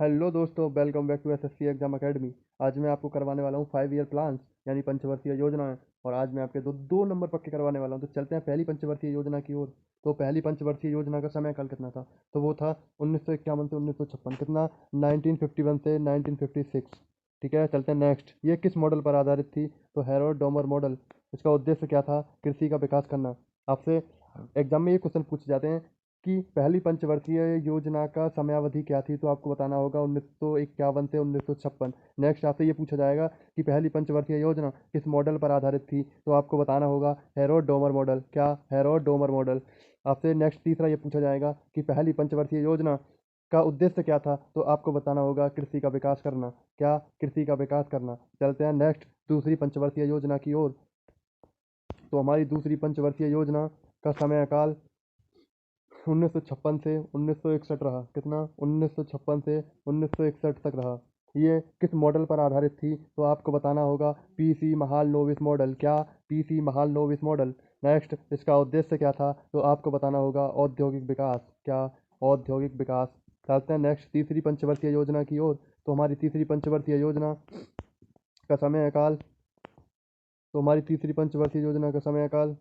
Hello दोस्तों, welcome back to SSC exam academy. आज मैं आपको करवाने वाला हूँ 5 ईयर प्लान्स यानी पंचवर्षीय योजनाएं। और आज मैं आपके दो दो नंबर पक्के करवाने वाला हूँ। तो चलते हैं पहली पंचवर्षीय योजना की ओर। तो पहली पंचवर्षीय योजना का समय काल कितना था? तो वो था 1951 से 1956। कितना? 1951 से 1956। ठीक है, चलते हैं नेक्स्ट। ये किस मॉडल पर आधारित थी? तो हैरोल्ड डोमर मॉडल। इसका उद्देश्य क्या था? कृषि का विकास करना। आपसे एग्जाम में ये क्वेश्चन पूछे जाते हैं कि पहली पंचवर्षीय योजना का समयावधि क्या थी? तो आपको बताना होगा 1951 से 1956। नेक्स्ट आपसे ये पूछा जाएगा कि पहली पंचवर्षीय योजना किस मॉडल पर आधारित थी? तो आपको बताना होगा हैरोल्ड डोमर मॉडल। क्या? Harold Domar model. आपसे नेक्स्ट तीसरा ये पूछा जाएगा कि पहली पंचवर्षीय योजना का उद्देश्य क्या था? तो आपको बताना होगा कृषि का विकास करना। क्या? कृषि का विकास करना। चलते हैं नेक्स्ट दूसरी पंचवर्षीय योजना की ओर। तो हमारी दूसरी पंचवर्षीय योजना का समय काल 1956 से 1961 रहा। कितना? 1956 से 1961 तक रहा। ये किस मॉडल पर आधारित थी? तो आपको बताना होगा पीसी महाल नोविस मॉडल। क्या? PC Mahal novice model. Next इसका उद्देश्य क्या था? तो आपको बताना होगा औद्योगिक विकास। क्या? औद्योगिक विकास। चलते हैं नेक्स्ट तीसरी पंचवर्षीय योजना की ओर। तो हमारी तीसरी पंचवर्षीय योजना का समय काल तो हमारी तीसरी पंचवर्षीय योजना का समय काल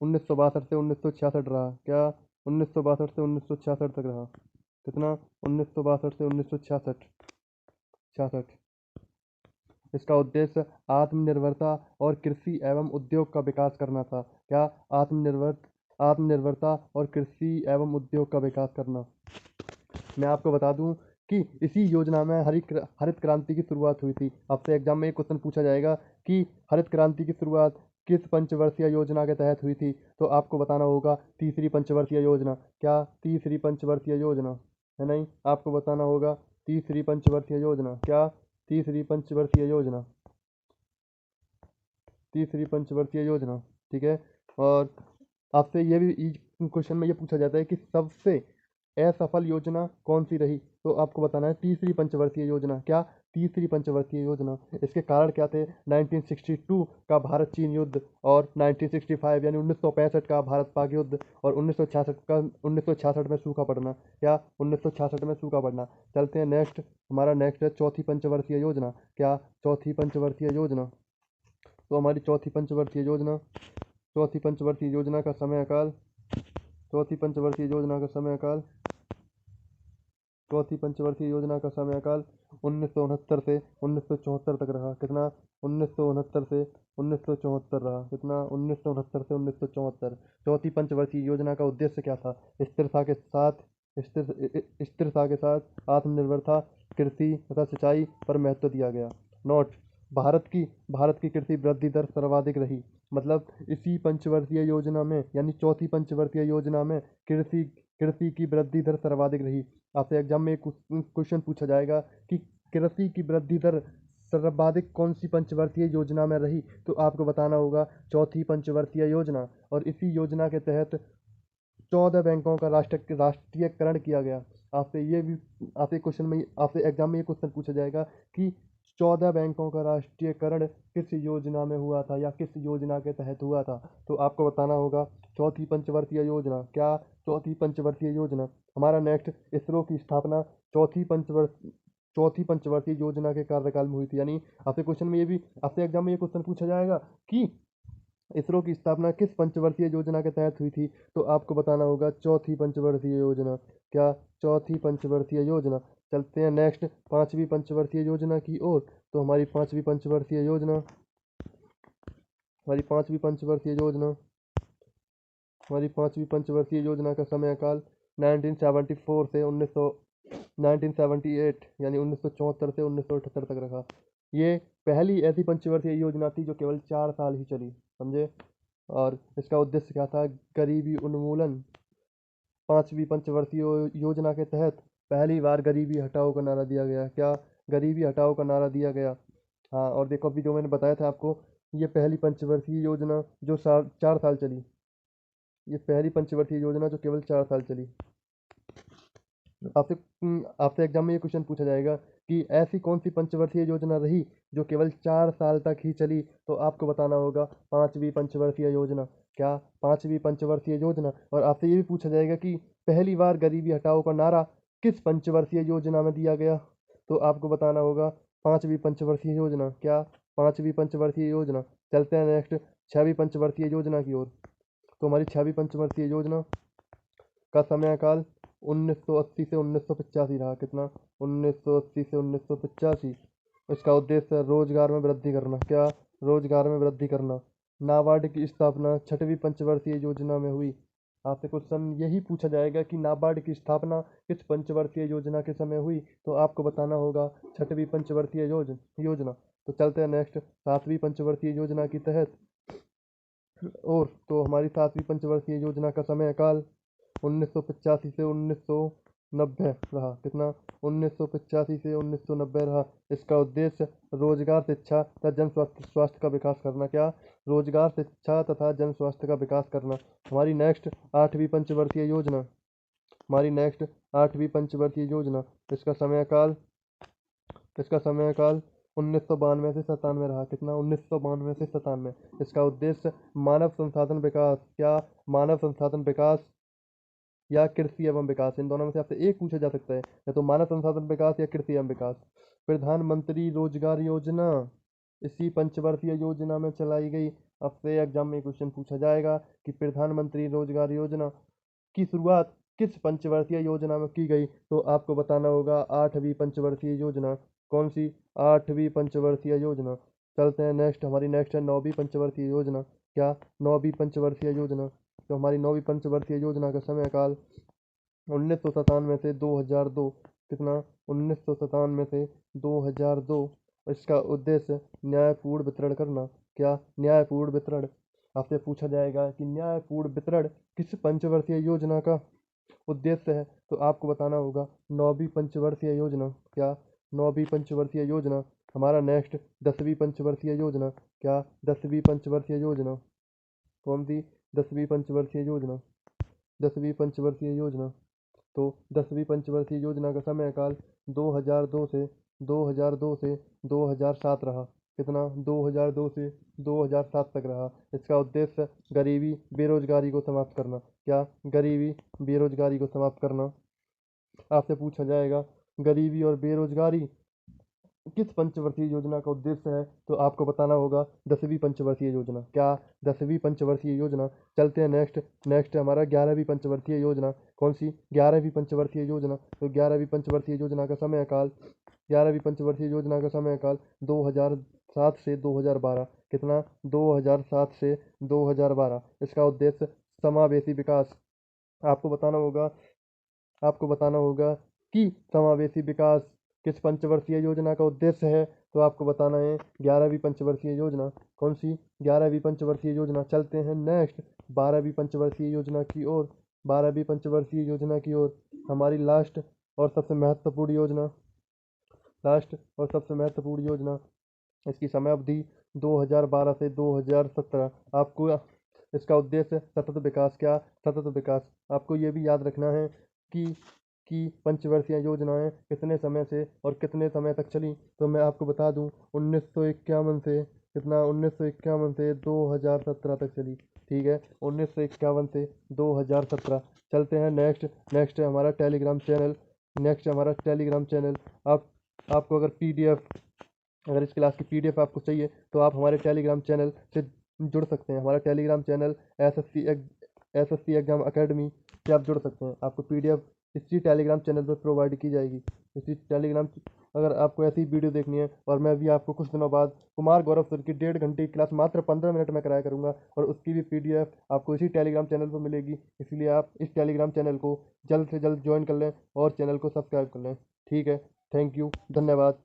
1962 से 1966 रहा। क्या? 1962 से 1966 तक रहा। कितना? 1962 से 1966। 66। इसका उद्देश्य आत्मनिर्भरता और कृषि एवं उद्योग का विकास करना था। क्या? आत्मनिर्भरता और कृषि एवं उद्योग का विकास करना। मैं आपको बता दूं कि इसी योजना में हरित क्रांति की शुरुआत हुई थी। आपसे एग्जाम में एक क्वेश्चन पूछा जाएगा कि हरित क्रांति की शुरुआत किस पंचवर्षीय योजना के तहत हुई थी? तो आपको बताना होगा तीसरी पंचवर्षीय योजना। क्या? तीसरी पंचवर्षीय योजना। है नहीं, आपको बताना होगा तीसरी पंचवर्षीय योजना। क्या? तीसरी पंचवर्षीय योजना। तीसरी पंचवर्षीय योजना। ठीक है। और आपसे ये भी क्वेश्चन में ये पूछा जाता है कि सबसे असफल योजना कौन सी रही? तो आपको बताना है तीसरी पंचवर्षीय योजना। क्या? तीसरी पंचवर्षीय योजना। इसके कारण क्या थे? 1962 का भारत चीन युद्ध और 1965 यानी 1965 का भारत पाक युद्ध और 1966 में सूखा पड़ना। क्या? 1966 में सूखा पड़ना। चलते हैं नेक्स्ट। हमारा नेक्स्ट है चौथी पंचवर्षीय योजना। क्या? चौथी पंचवर्षीय योजना। तो हमारी चौथी पंचवर्षीय योजना का समय काल चौथी पंचवर्षीय योजना का समय काल चौथी पंचवर्षीय योजना का समय काल 1969 से 1974 तक रहा। कितना? 1969 से 1974 रहा। कितना? 1969 से 1974। चौथी पंचवर्षीय योजना का उद्देश्य क्या था? स्थिरता के साथ आत्मनिर्भरता, कृषि तथा सिंचाई पर महत्व दिया गया। नोट: भारत की कृषि वृद्धि दर सर्वाधिक रही। मतलब इसी पंचवर्षीय योजना में यानी चौथी पंचवर्षीय योजना में कृषि कृषि की वृद्धि दर सर्वाधिक रही। आपसे एग्जाम में एक क्वेश्चन पूछा जाएगा कि कृषि की वृद्धि दर सर्वाधिक कौन सी पंचवर्षीय योजना में रही? तो आपको बताना होगा चौथी पंचवर्षीय योजना। और इसी योजना के तहत 14 बैंकों का राष्ट्रीयकरण किया गया। आपसे ये भी आपसे क्वेश्चन में आपसे एग्जाम में ये क्वेश्चन पूछा जाएगा कि 14 बैंकों का राष्ट्रीयकरण किस योजना में हुआ था या किस योजना के तहत हुआ था? तो आपको बताना होगा चौथी पंचवर्षीय योजना। क्या? चौथी पंचवर्षीय योजना। हमारा नेक्स्ट इसरो की स्थापना चौथी पंचवर्षीय योजना के कार्यकाल में हुई थी। यानी आपसे क्वेश्चन में ये भी आपसे एग्जाम में ये क्वेश्चन पूछा जाएगा कि इसरो की स्थापना किस पंचवर्षीय योजना के तहत हुई थी? तो आपको बताना होगा चौथी पंचवर्षीय योजना। क्या? चौथी पंचवर्षीय योजना। चलते हैं नेक्स्ट पांचवी पंचवर्षीय योजना की ओर। तो हमारी पांचवी पंचवर्षीय योजना का समय काल 1974 से 1978 यानी 1974 से 1978 तक रखा। ये पहली ऐसी पंचवर्षीय योजना थी जो केवल 4 साल ही चली। समझे? और इसका उद्देश्य क्या था? गरीबी उन्मूलन। पांचवी पंचवर्षीय योजना के तहत पहली बार गरीबी हटाओ का नारा दिया गया। क्या? गरीबी हटाओ का नारा दिया गया। हाँ, और देखो अभी जो मैंने बताया था आपको, ये पहली पंचवर्षीय योजना जो 4 साल चली। ये पहली पंचवर्षीय योजना जो केवल 4 साल चली। आपसे आपसे एग्जाम में ये क्वेश्चन पूछा जाएगा कि ऐसी कौन सी पंचवर्षीय योजना रही जो केवल 4 साल तक ही चली? तो आपको बताना होगा पांचवी पंचवर्षीय योजना। क्या? पांचवी पंचवर्षीय योजना। और आपसे ये भी पूछा जाएगा कि पहली बार गरीबी हटाओ का नारा किस पंचवर्षीय योजना में दिया गया? तो आपको बताना होगा पांचवी पंचवर्षीय योजना। क्या? पांचवी पंचवर्षीय योजना। चलते हैं नेक्स्ट छठवीं पंचवर्षीय योजना की ओर। तो हमारी छठवीं पंचवर्षीय योजना का समयकाल 1980 से 1985 रहा। कितना? 1980 से 1985। इसका उद्देश्य है रोजगार में वृद्धि करना। क्या? रोजगार में वृद्धि करना। नाबार्ड की स्थापना छठवीं पंचवर्षीय योजना में हुई। आपसे क्वेश्चन यही पूछा जाएगा कि नाबार्ड की स्थापना किस पंचवर्षीय योजना के समय हुई? तो आपको बताना होगा छठवीं पंचवर्षीय योजना। तो चलते हैं नेक्स्ट सातवीं पंचवर्षीय योजना की तहत। और तो हमारी सातवीं पंचवर्षीय योजना का समय काल 1985 से 1990 रहा। कितना? 1985 से 1990 रहा। इसका उद्देश्य रोजगार, शिक्षा तथा जन स्वास्थ्य का विकास करना। क्या? रोजगार, शिक्षा तथा जन स्वास्थ्य का विकास करना। हमारी नेक्स्ट आठवीं पंचवर्षीय योजना। हमारी नेक्स्ट आठवीं पंचवर्षीय योजना। इसका समय काल 1992 से 97 रहा। कितना? 1992 से 97। इसका उद्देश्य मानव संसाधन विकास। क्या? मानव संसाधन विकास या कृषि एवं विकास, इन दोनों में से आपसे एक पूछा जा सकता है, या तो मानव संसाधन विकास या कृषि एवं विकास। प्रधानमंत्री रोजगार योजना इसी पंचवर्षीय योजना में चलाई गई। आपसे एग्जाम में क्वेश्चन पूछा जाएगा कि प्रधानमंत्री रोजगार योजना की शुरुआत किस पंचवर्षीय योजना में की गई? तो आपको बताना होगा आठवीं पंचवर्षीय योजना। कौन सी? आठवीं पंचवर्षीय योजना। चलते हैं नेक्स्ट, हमारी नेक्स्ट है नौवीं पंचवर्षीय योजना। क्या? नौवीं पंचवर्षीय योजना। तो हमारी नौवीं पंचवर्षीय योजना का समय काल 1997 से 2002। कितना? 1997 से 2002। इसका उद्देश्य न्यायपूर्ण वितरण करना। क्या? न्यायपूर्ण वितरण। आपसे पूछा जाएगा कि न्यायपूर्ण वितरण किस पंचवर्षीय योजना का उद्देश्य है? तो आपको बताना होगा नौवीं पंचवर्षीय योजना। क्या? नौवीं पंचवर्षीय योजना। हमारा नेक्स्ट 10वीं पंचवर्षीय योजना। क्या? 10वीं पंचवर्षीय योजना। कौन सी? 10वीं पंचवर्षीय योजना। 10वीं पंचवर्षीय योजना। तो 10वीं पंचवर्षीय योजना का समय काल 2002 से 2007 रहा। कितना? 2002 से 2007 तक रहा। इसका उद्देश्य गरीबी, बेरोजगारी को समाप्त करना। क्या? गरीबी, बेरोजगारी को समाप्त करना। आपसे पूछा जाएगा गरीबी और बेरोजगारी किस पंचवर्षीय योजना का उद्देश्य है? तो आपको बताना होगा 10वीं पंचवर्षीय योजना। क्या? 10वीं पंचवर्षीय योजना। चलते हैं नेक्स्ट हमारा 11वीं पंचवर्षीय योजना। कौन सी? 11वीं पंचवर्षीय योजना। तो 11वीं पंचवर्षीय योजना का समय काल 11वीं पंचवर्षीय योजना का समय काल 2007 से 2012। कितना? 2007 से 2012। इसका उद्देश्य समावेशी विकास। आपको बताना होगा आपको बताना होगा कि समावेशी विकास किस पंचवर्षीय योजना का उद्देश्य है? तो आपको बताना है 11वीं पंचवर्षीय योजना। कौन सी? 11वीं पंचवर्षीय योजना। चलते हैं नेक्स्ट 12वीं पंचवर्षीय योजना की ओर। 12वीं पंचवर्षीय योजना की ओर। हमारी लास्ट और सबसे महत्वपूर्ण योजना। इसकी समय अवधि 2012 से 2017। आपको इसका उद्देश्य सतत विकास। क्या? सतत विकास। आपको ये भी याद रखना है कि पंचवर्षीय योजनाएं कितने समय से और कितने समय तक चली। तो मैं आपको बता दूं 1951 से कितना? 1951 से 2017 तक चली। ठीक है, 1951 से 2017। चलते हैं नेक्स्ट है हमारा टेलीग्राम चैनल। आप आपको अगर इस क्लास की पीडीएफ आपको चाहिए तो आप हमारे टेलीग्राम चैनल से जुड़ सकते हैं। हमारा Telegram channel SSC exam academy से आप जुड़ सकते हैं। आपको पीडीएफ इसी टेलीग्राम चैनल पर प्रोवाइड की जाएगी। इसी टेलीग्राम अगर आपको ऐसी वीडियो देखनी है, और मैं भी आपको कुछ दिनों बाद कुमार गौरव सर की 1.5 घंटे की क्लास मात्र 15 मिनट में कराया करूंगा, और उसकी भी पीडीएफ आपको इसी टेलीग्राम चैनल पर मिलेगी। इसलिए आप इस टेलीग्राम चैनल को जल्द से जल्द ज्वाइन कर लें और चैनल को सब्सक्राइब कर लें। ठीक है, थैंक यू, धन्यवाद।